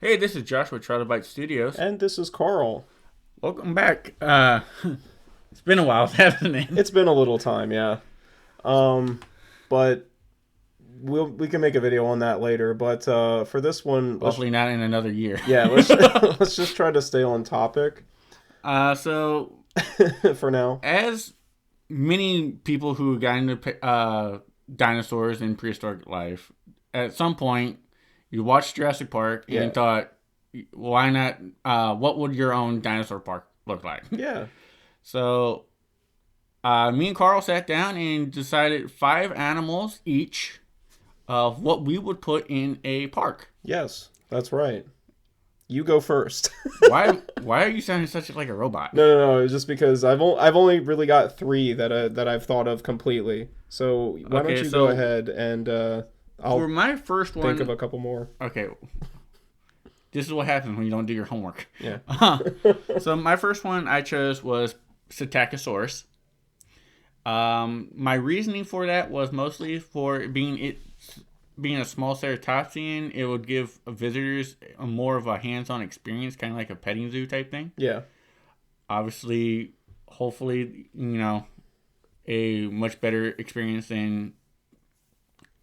Hey, this is Josh with Trilobyte Studios. And this is Carl. Welcome back. It's been a while, hasn't it? It's been a little time, yeah. But we can make a video on that later. But for this one, Hopefully not in another year. yeah, let's just try to stay on topic. So For now, as many people who got into dinosaurs in prehistoric life, at some point you watched Jurassic Park and thought, why not? What would your own dinosaur park look like? Yeah. So, me and Carl sat down and decided 5 animals each of what we would put in a park. Yes, that's right. You go first. Why are you sounding such like a robot? No. It's just because I've only really got 3 that I've thought of completely. So why don't you go ahead and I'll for my first one think of a couple more. Okay. This is what happens when you don't do your homework. Yeah. So my first one I chose was Psittacosaurus. My reasoning for that was mostly for being a small ceratopsian. It would give visitors more of a hands-on experience, kind of like a petting zoo type thing. Yeah. Obviously, hopefully, a much better experience than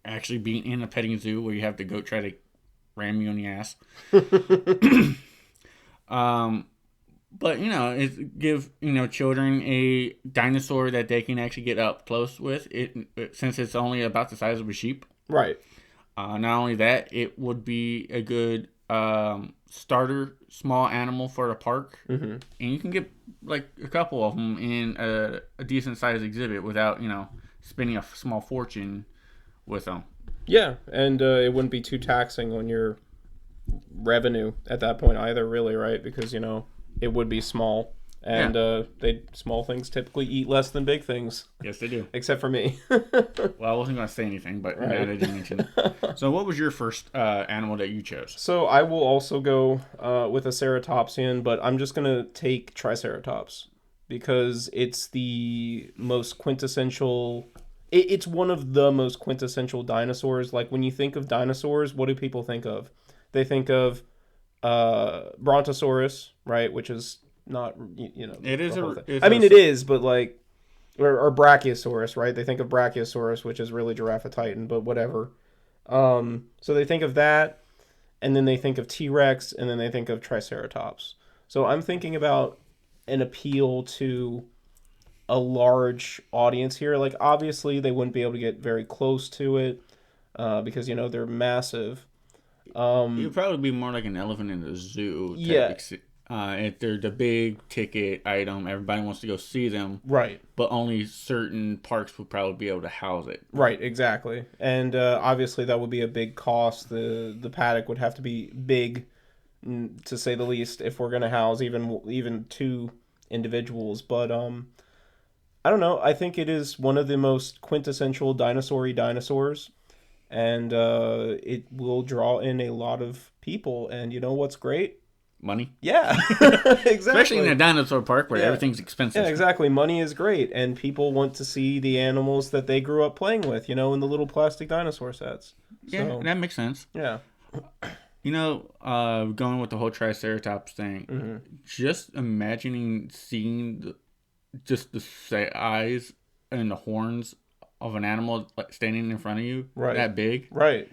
actually being in a petting zoo where you have to go try to ram you in the ass. But it give children a dinosaur that they can actually get up close with. Since it's only about the size of a sheep. Right. Not only that, it would be a good starter small animal for the park, and you can get like a couple of them in a decent sized exhibit without spending a small fortune with them. Yeah, and it wouldn't be too taxing on your revenue at that point either, really, right? Because it would be small, and small things typically eat less than big things. Yes, they do. Except for me. Well, I wasn't going to say anything, but right. I didn't mention it. So, what was your first animal that you chose? So I will also go with a ceratopsian, but I'm just gonna take Triceratops because it's the most quintessential. It's one of the most quintessential dinosaurs. Like when you think of dinosaurs, what do people think of? They think of Brontosaurus, right? Which is not, It is it is, but like, or Brachiosaurus, right? They think of Brachiosaurus, which is really Giraffatitan, but whatever. So they think of that, and then they think of T-Rex, and then they think of Triceratops. So I'm thinking about an appeal to a large audience here. Like, obviously, they wouldn't be able to get very close to it because, they're massive. It'd probably be more like an elephant in the zoo. Yeah. If they're the big ticket item, everybody wants to go see them. Right. But only certain parks would probably be able to house it. Right, exactly. And obviously that would be a big cost. The paddock would have to be big, to say the least, if we're going to house even 2 individuals. But I don't know. I think it is one of the most quintessential dinosaur-y dinosaurs. And it will draw in a lot of people. And you know what's great? Money. Yeah, exactly. Especially in a dinosaur park where everything's expensive. Yeah, exactly. Money is great, and people want to see the animals that they grew up playing with, in the little plastic dinosaur sets. Yeah, that makes sense. Yeah. Going with the whole Triceratops thing, just imagining seeing just the eyes and the horns of an animal standing in front of you, that big. Right.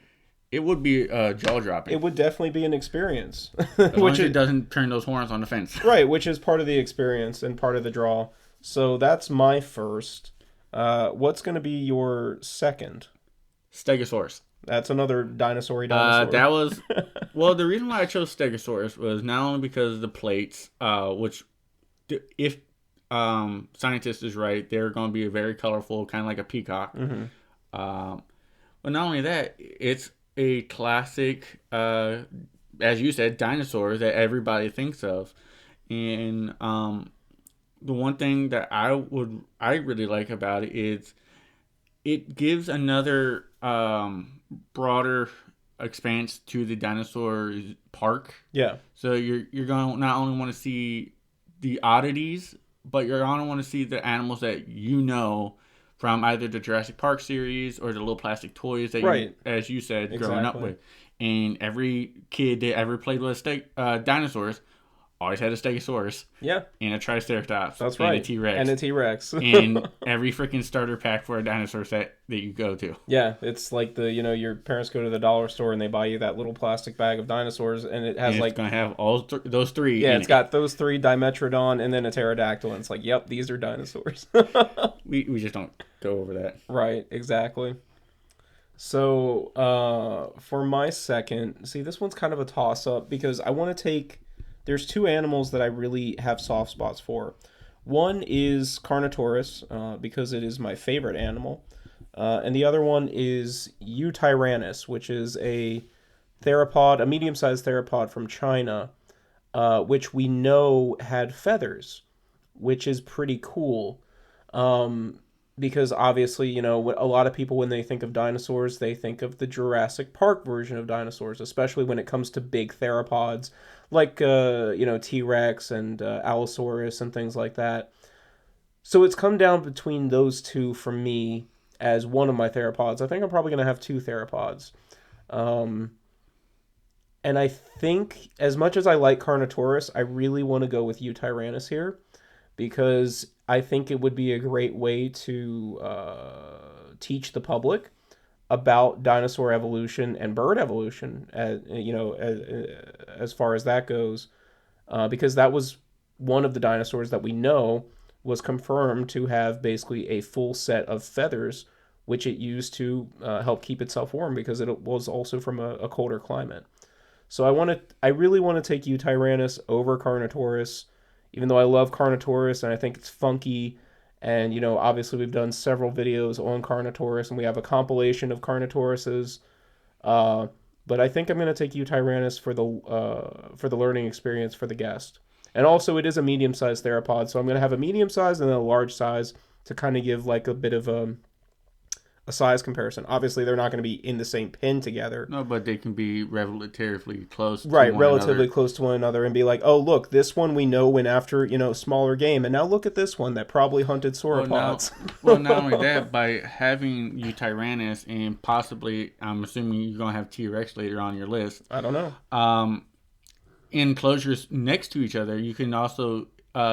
It would be jaw-dropping. It would definitely be an experience. As long as it doesn't turn those horns on the fence. Right, which is part of the experience and part of the draw. So that's my first. What's going to be your second? Stegosaurus. That's another dinosaur-y dinosaur. That was... Well, the reason why I chose Stegosaurus was not only because of the plates, which, if scientist is right, they're going to be very colorful, kind of like a peacock. But not only that, it's a classic, as you said, dinosaur that everybody thinks of. And the one thing that I really like about it is it gives another broader expanse to the dinosaur park. Yeah. So you're going to not only want to see the oddities, but you're going to want to see the animals that from either the Jurassic Park series or the little plastic toys that you, as you said, growing up with. and every kid that ever played with dinosaurs always had a Stegosaurus. Yeah. And a Triceratops. That's right. And a T-Rex. And a T-Rex. And every freaking starter pack for a dinosaur set that you go to. Yeah, it's like your parents go to the dollar store and they buy you that little plastic bag of dinosaurs, and it has it's going to have all those three. Yeah, it's got those three, Dimetrodon, and then a pterodactyl, and it's like, yep, these are dinosaurs. we just don't go over that. Right, exactly. So, for my second, see, this one's kind of a toss-up because I want to take... There's two animals that I really have soft spots for. One is Carnotaurus, because it is my favorite animal. And the other one is Eutyrannus, which is a theropod, a medium-sized theropod from China, which we know had feathers, which is pretty cool. Because obviously, a lot of people, when they think of dinosaurs, they think of the Jurassic Park version of dinosaurs, especially when it comes to big theropods like, T-Rex and Allosaurus and things like that. So it's come down between those two for me as one of my theropods. I think I'm probably going to have two theropods. And I think, as much as I like Carnotaurus, I really want to go with Eutyrannus here, because I think it would be a great way to teach the public about dinosaur evolution and bird evolution, as far as that goes, because that was one of the dinosaurs that we know was confirmed to have basically a full set of feathers, which it used to help keep itself warm because it was also from a colder climate. So I really want to take Eutyrannus over Carnotaurus, even though I love Carnotaurus and I think it's funky. And, obviously we've done several videos on Carnotaurus and we have a compilation of Carnotauruses. But I think I'm going to take Eutyrannus for the learning experience for the guest. And also it is a medium-sized theropod, so I'm going to have a medium size and then a large size to kind of give like a bit of a size comparison. Obviously, they're not going to be in the same pen together. No, but they can be relatively close to right, one relatively another. Close to one another, and be like, oh, look, this one we know went after, smaller game, and now look at this one that probably hunted sauropods. Well, not only that, by having Eutyrannus and possibly, I'm assuming you're going to have T-Rex later on your list. I don't know. Enclosures next to each other, you can also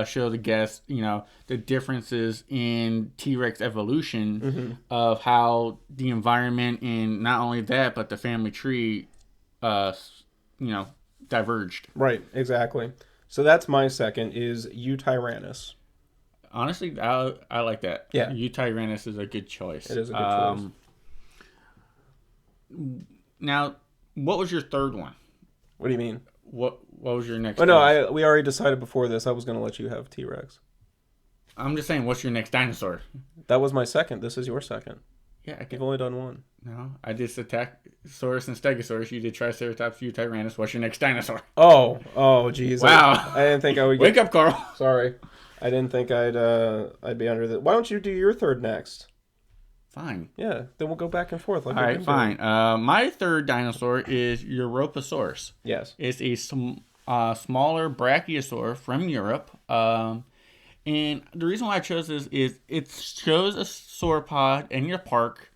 show the guests, the differences in T-Rex evolution of how the environment and not only that, but the family tree, diverged. Right, exactly. So that's my second is Eutyrannus. Honestly, I like that. Yeah. Eutyrannus is a good choice. It is a good choice. Now, what was your third one? What do you mean? What was your next? Oh no, we already decided before this. I was going to let you have T-Rex. I'm just saying, what's your next dinosaur? That was my second. This is your second. Yeah, You've only done one. No, I did Attacksaurus and Stegosaurus. You did Triceratops, Eutyrannus. What's your next dinosaur? Oh, geez. Wow. I didn't think I would. Wake up, Carl. Sorry, I didn't think I'd be under the. Why don't you do your third next? Fine. Yeah, then we'll go back and forth. All right, fine. My third dinosaur is Europasaurus. Yes. It's a smaller brachiosaur from Europe. And the reason why I chose this is it shows a sauropod in your park.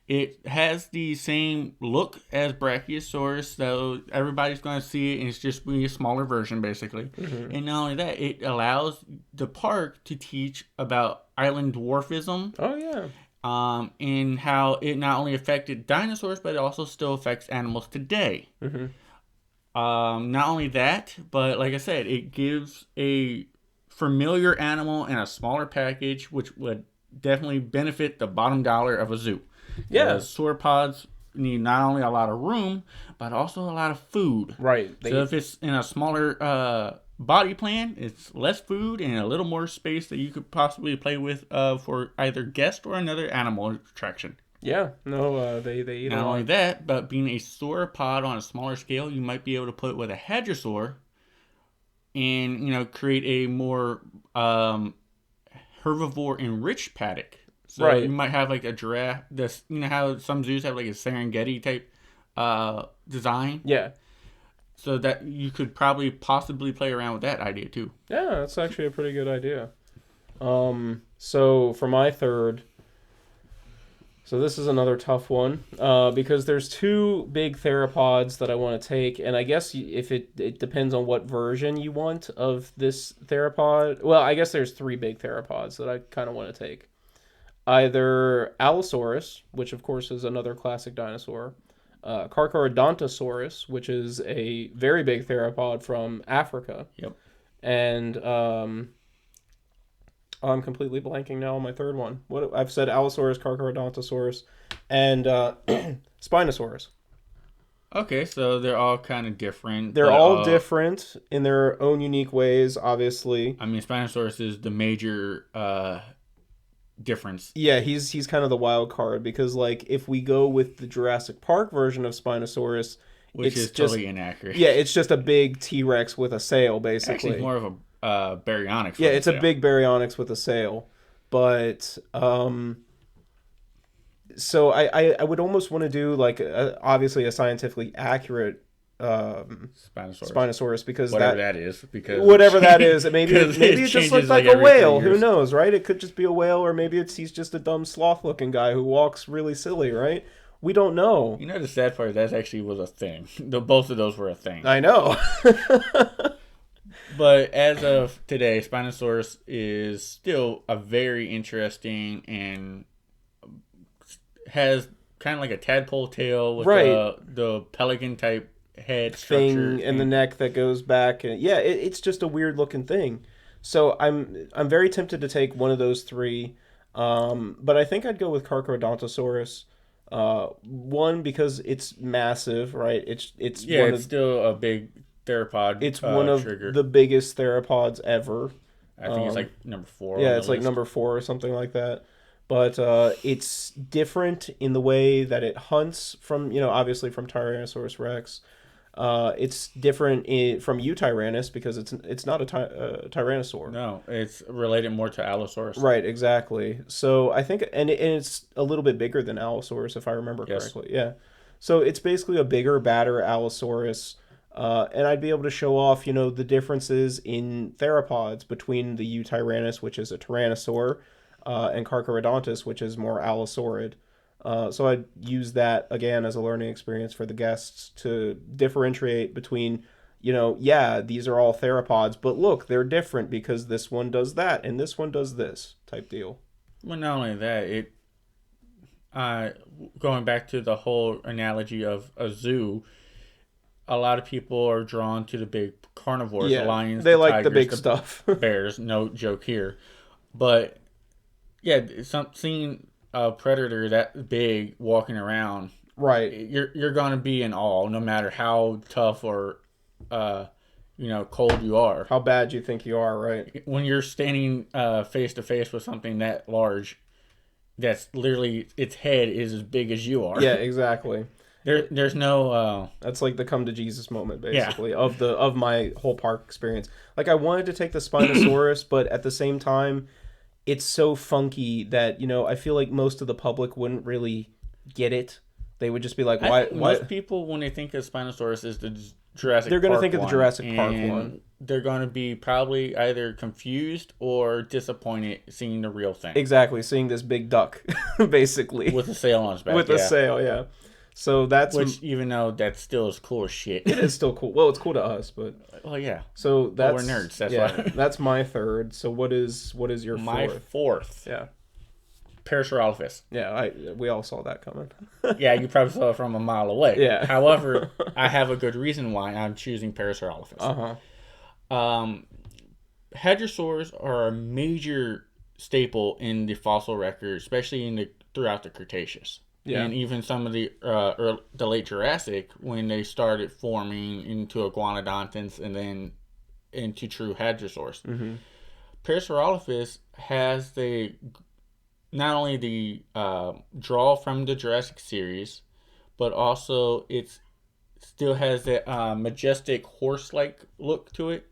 It has the same look as Brachiosaurus, so everybody's going to see it, and it's just a smaller version, basically. Mm-hmm. And not only that, it allows the park to teach about island dwarfism. Oh, yeah. And how it not only affected dinosaurs, but it also still affects animals today. Mm-hmm. Not only that, but like I said, it gives a familiar animal in a smaller package, which would definitely benefit the bottom dollar of a zoo. Yeah. Sauropods need not only a lot of room, but also a lot of food. Right. So if it's in a smaller body plan, it's less food and a little more space that you could possibly play with for either guest or another animal attraction. Yeah. No, they eat Not only that, but being a sauropod on a smaller scale, you might be able to put it with a hadrosaur and, create a more herbivore-enriched paddock. So right. You might have like a giraffe. How some zoos have like a Serengeti type design. Yeah. So that you could probably possibly play around with that idea too. Yeah, that's actually a pretty good idea. So for my third, So this is another tough one because there's two big theropods that I want to take, and I guess if it depends on what version you want of this theropod. Well, I guess there's three big theropods that I kind of want to take. Either Allosaurus, which of course is another classic dinosaur, Carcharodontosaurus, which is a very big theropod from Africa. Yep. And I'm completely blanking now on my third one. What I've said: Allosaurus, Carcharodontosaurus, and Spinosaurus. Okay, so they're all kind of different. They're all different in their own unique ways, obviously. I mean, Spinosaurus is the major difference. Yeah, he's kind of the wild card because, like, if we go with the Jurassic Park version of Spinosaurus, which is totally inaccurate. Yeah, it's just a big T-Rex with a sail, basically. Actually, it's more of a baryonyx. Yeah, it's a big baryonyx with a sail. But so I would almost want to do like obviously a scientifically accurate Spinosaurus because whatever that is, maybe it just looks like a whale. Who knows, right? It could just be a whale, or maybe he's just a dumb sloth looking guy who walks really silly, right? We don't know. You know, the sad part, that actually was a thing. Both of those were a thing. I know. But as of today, Spinosaurus is still a very interesting and has kind of like a tadpole tail with the pelican type head thing and the neck that goes back. And yeah, it's just a weird looking thing. So I'm very tempted to take one of those three, but I think I'd go with Carcharodontosaurus. One because it's massive, right? It's still a big theropod. It's one of the biggest theropods ever. I think it's like number 4. Yeah, it's like number 4 or something like that. But it's different in the way that it hunts from, obviously from Tyrannosaurus Rex. It's different from Eutyrannus because it's not a tyrannosaur. No, it's related more to Allosaurus. Right, exactly. So I think, and it's a little bit bigger than Allosaurus if I remember correctly. Yeah. So it's basically a bigger, badder Allosaurus. And I'd be able to show off, the differences in theropods between the Eutyrannus, which is a tyrannosaur, and Carcharodontus, which is more allosaurid. So I'd use that, again, as a learning experience for the guests to differentiate between, these are all theropods, but look, they're different because this one does that and this one does this type deal. Well, not only that, going back to the whole analogy of a zoo, a lot of people are drawn to the big carnivores, the lions, they like tigers, the big stuff. Bears, no joke here. But, yeah, seeing a predator that big walking around, right? You're going to be in awe, no matter how tough or, cold you are. How bad you think you are, right? When you're standing face to face with something that large, that's literally, its head is as big as you are. Yeah, exactly. There's no that's like the come to Jesus moment basically of my whole park experience. Like I wanted to take the Spinosaurus, but at the same time it's so funky that I feel like most of the public wouldn't really get it. They would just be like, why most people when they think of Spinosaurus is the Jurassic Park they're going to think of the Jurassic Park one. They're going to be probably either confused or disappointed seeing the real thing. Exactly, seeing this big duck basically with a sail on its back. With a sail, yeah. So which, even though that still is cool as shit. It is still cool. Well, it's cool to us, but well, yeah. So that's we're nerds. That's why. That's my third. So what is your fourth? My fourth. Yeah. Parasaurolophus. Yeah, we all saw that coming. Yeah, you probably saw it from a mile away. Yeah. However, I have a good reason why I'm choosing Parasaurolophus. Hadrosaurs are a major staple in the fossil record, especially throughout the Cretaceous. Yeah. And even some of the late Jurassic, when they started forming into iguanodontans and then into true hadrosaurs. Mm-hmm. Parasaurolophus has not only the draw from the Jurassic series, but also it still has that majestic horse-like look to it.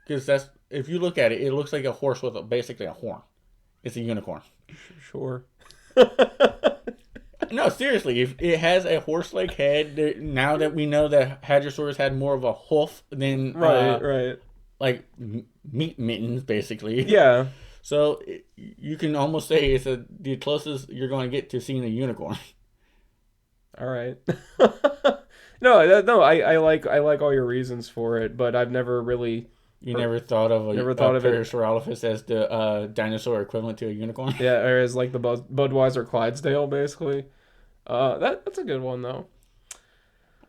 Because if you look at it, it looks like a horse with basically a horn. It's a unicorn. Sure. No, seriously, if it has a horse-like head, now that we know that Hadrosaurus had more of a hoof than right, like meat mittens, basically. Yeah. So you can almost say it's the closest you're going to get to seeing a unicorn. All right. No, I like all your reasons for it, but I've never really You never thought of never a thought of it. Parasaurolophus as the dinosaur equivalent to a unicorn? Yeah, or as like the Budweiser Clydesdale, basically. That's a good one though.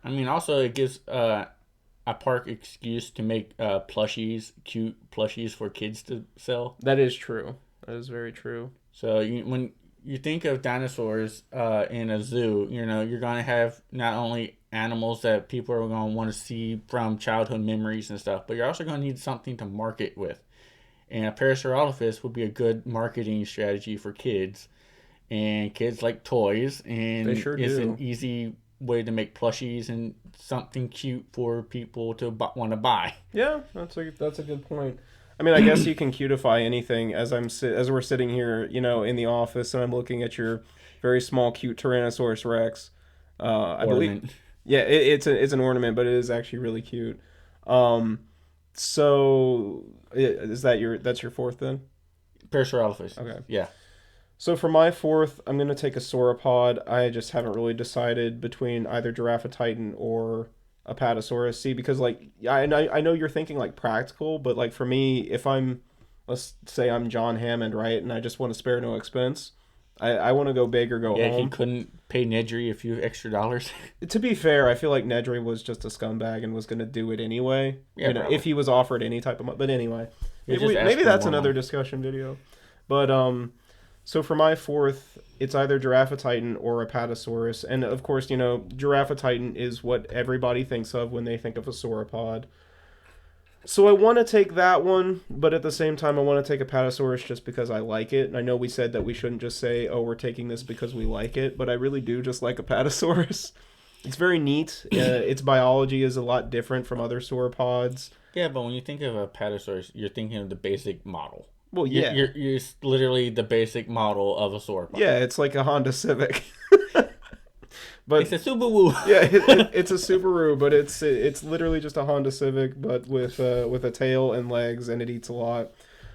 I mean, also it gives a park excuse to make cute plushies for kids to sell. That is true. That is very true. So when you think of dinosaurs in a zoo, you're going to have not only animals that people are going to want to see from childhood memories and stuff, but you're also going to need something to market with. And a Parasaurolophus would be a good marketing strategy for kids. And kids like toys, and They sure it's do. an easy way to make plushies and something cute for people to want to buy. Yeah, that's a good point. I mean, I guess you can cutify anything as as we're sitting here, in the office, and I'm looking at your very small, cute Tyrannosaurus Rex. I believe, yeah, it's an ornament, but it is actually really cute. So that's your fourth then? Parasaurolophus. Okay. Yeah. So for my fourth, I'm gonna take a sauropod. I just haven't really decided between either Giraffatitan or Apatosaurus. See, because I know you're thinking like practical, but like for me, if let's say I'm John Hammond, right, and I just want to spare no expense, I want to go big or go home. Yeah, he couldn't pay Nedry a few extra dollars. To be fair, I feel like Nedry was just a scumbag and was gonna do it anyway. Yeah, if he was offered any type of, but anyway, You're maybe that's more another money. discussion video, but So for my fourth, it's either Giraffatitan or Apatosaurus. And of course, Giraffatitan is what everybody thinks of when they think of a sauropod. So I want to take that one, but at the same time, I want to take Apatosaurus just because I like it. And I know we said that we shouldn't just say, oh, we're taking this because we like it, but I really do just like Apatosaurus. It's very neat. Its biology is a lot different from other sauropods. Yeah, but when you think of a Apatosaurus, you're thinking of the basic model. Well, yeah. You're literally the basic model of a sauropod. Yeah, it's like a Honda Civic. But it's a Subaru. Yeah, it's a Subaru, but it's literally just a Honda Civic, but with a tail and legs, and it eats a lot.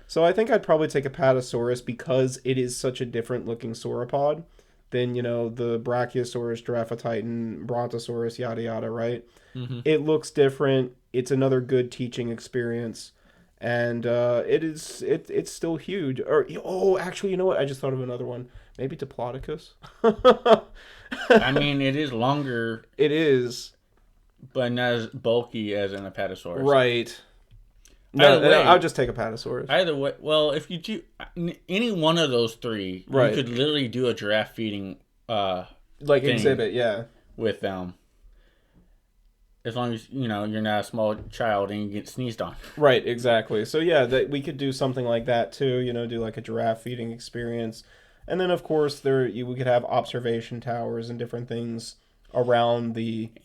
So I think I'd probably take a Apatosaurus because it is such a different looking sauropod than the Brachiosaurus, Giraffatitan, Brontosaurus, yada yada. Right? Mm-hmm. It looks different. It's another good teaching experience. And it's still huge. Or actually, you know what? I just thought of another one. Maybe Diplodocus. I mean, it is longer. It is, but not as bulky as an Apatosaurus. Right. No, I'll just take Apatosaurus. Either way, well, if you do any one of those three, right, you could literally do a giraffe feeding exhibit, yeah, with them. As long as you're not a small child and you get sneezed on. Right, exactly. So yeah, we could do something like that too. Do like a giraffe feeding experience, and then of course we could have observation towers and different things around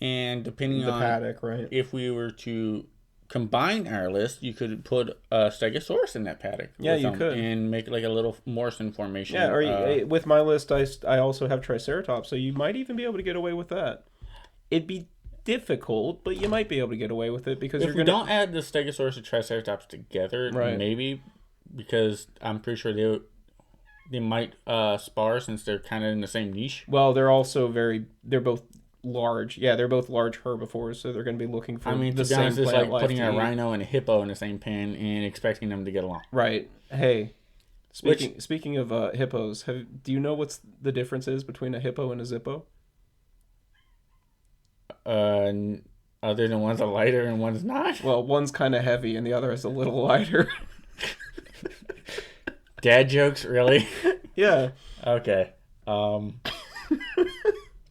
and depending on paddock, right? If we were to combine our list, you could put a Stegosaurus in that paddock. Yeah, you could, and make like a little Morrison formation. Yeah, or with my list, I also have Triceratops, so you might even be able to get away with that. It'd be difficult, but you might be able to get away with it because if we don't add the Stegosaurus and Triceratops together, right, maybe, because I'm pretty sure they might spar since they're kind of in the same niche. Well, they're both large. Yeah, they're both large herbivores, so they're going to be looking for the same honest, it's like putting a eat. rhino and a hippo in the same pen and expecting them to get along. Right. Hey, speaking of hippos, do you know what's the difference is between a hippo and a zippo? Other than one's a lighter and one's not. Well, one's kind of heavy and the other is a little lighter. Dad jokes, really? Yeah. Okay.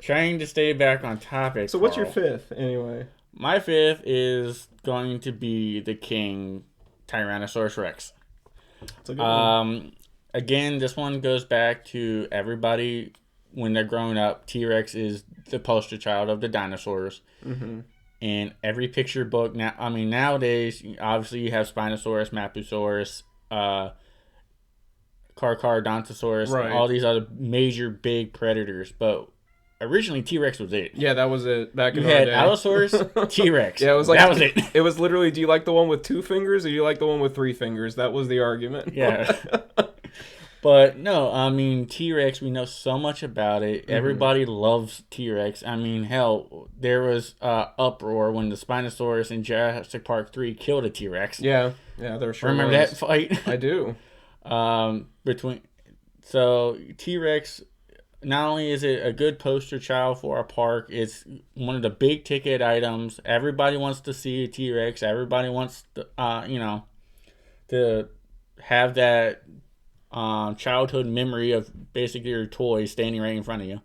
Trying to stay back on topic. So what's your fifth, anyway? My fifth is going to be the king, Tyrannosaurus Rex. That's a good one. Again, this one goes back to everybody when they're growing up. T-Rex is the poster child of the dinosaurs. Mm-hmm. And every picture book now, nowadays, obviously you have Spinosaurus, Mapusaurus, Carcharodontosaurus, right, all these other major big predators. But originally T-Rex was it. Yeah, that was it back in You our had day. Allosaurus, T-Rex. Yeah, it was like that was it. It was literally, do you like the one with 2 fingers or do you like the one with 3 fingers? That was the argument. Yeah. But no, I mean T-Rex. We know so much about it. Mm-hmm. Everybody loves T-Rex. I mean, hell, there was uproar when the Spinosaurus in Jurassic Park 3 killed a T-Rex. Yeah, there sure Remember was. that fight? I do. T-Rex. Not only is it a good poster child for our park, it's one of the big ticket items. Everybody wants to see a T-Rex. Everybody wants to, to have that childhood memory of basically your toy standing right in front of you.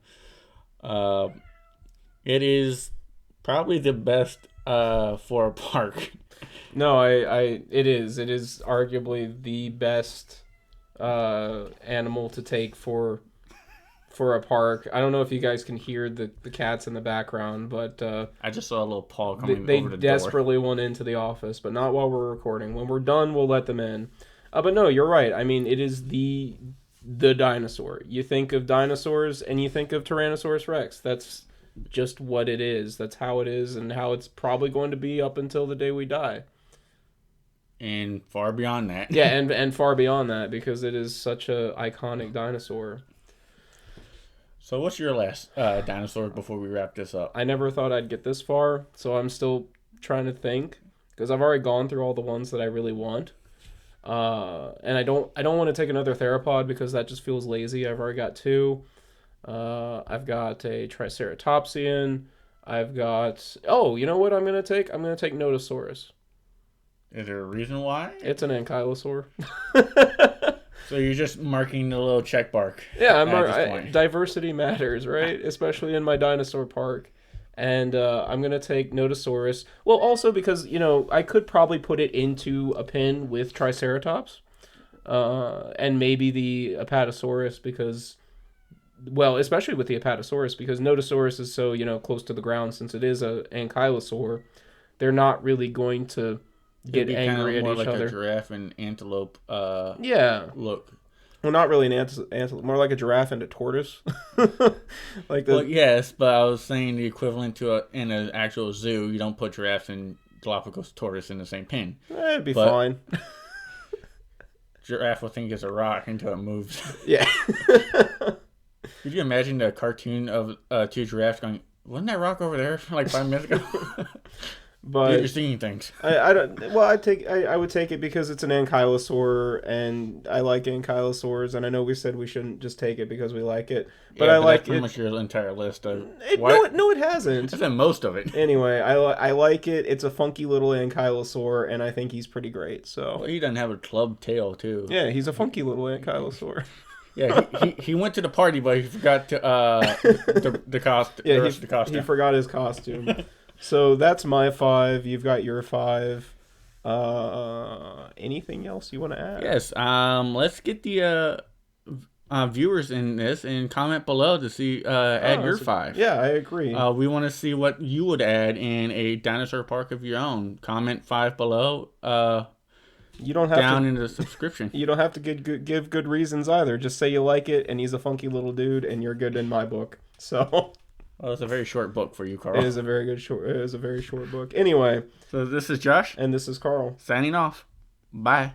It is probably the best for a park. No, it is arguably the best animal to take for a park. I don't know if you guys can hear the cats in the background, but I just saw a little paw coming they over the door. They desperately want into the office, but not while we're recording. When we're done, we'll let them in. But no, you're right. I mean, it is the dinosaur. You think of dinosaurs and you think of Tyrannosaurus Rex. That's just what it is. That's how it is and how it's probably going to be up until the day we die. And far beyond that. Yeah, and far beyond that, because it is such a iconic dinosaur. So what's your last dinosaur before we wrap this up? I never thought I'd get this far, so I'm still trying to think, because I've already gone through all the ones that I really want. And I don't want to take another theropod because that just feels lazy. I've already got 2. I've got a Triceratopsian. I've got... Oh, you know what I'm going to take? I'm going to take Nodosaurus. Is there a reason why? It's an ankylosaur. So you're just marking the little check mark. Yeah, diversity matters, right? Especially in my dinosaur park. And I'm going to take Nodosaurus. Well, also because, I could probably put it into a pen with Triceratops. And maybe the Apatosaurus because... Well, especially with the Apatosaurus because Nodosaurus is so, close to the ground since it is an ankylosaur. They're not really going to get angry at each other. More like a giraffe and antelope look. Well, not really an antelope. More like a giraffe and a tortoise. Well, yes, but I was saying the equivalent to in an actual zoo, you don't put giraffes and Galapagos tortoise in the same pen. It'd be fine. Giraffe will think it's a rock until it moves. Yeah. Could you imagine the cartoon of 2 giraffes going, wasn't that rock over there like 5 minutes ago? But you're seeing things. I don't. Well, I would take it because it's an ankylosaur, and I like ankylosaurs, and I know we said we shouldn't just take it because we like it, but I like that's pretty much your entire list of. No, it hasn't. I said most of it. Anyway, I like it. It's a funky little ankylosaur, and I think he's pretty great. So. Well, he doesn't have a club tail too. Yeah, he's a funky little ankylosaur. Yeah, he went to the party, but he forgot to the costume. Yeah, the costume. He forgot his costume. So that's my 5. You've got your 5. Anything else you want to add? Yes. Let's get the viewers in this and comment below to see add your 5. Yeah, I agree. We want to see what you would add in a dinosaur park of your own. Comment 5 below. You don't have down in the subscription. You don't have to give good reasons either. Just say you like it, and he's a funky little dude, and you're good in my book. So. Well, it's a very short book for you, Carl. It is a very short book. Anyway. So this is Josh. And this is Carl. Signing off. Bye.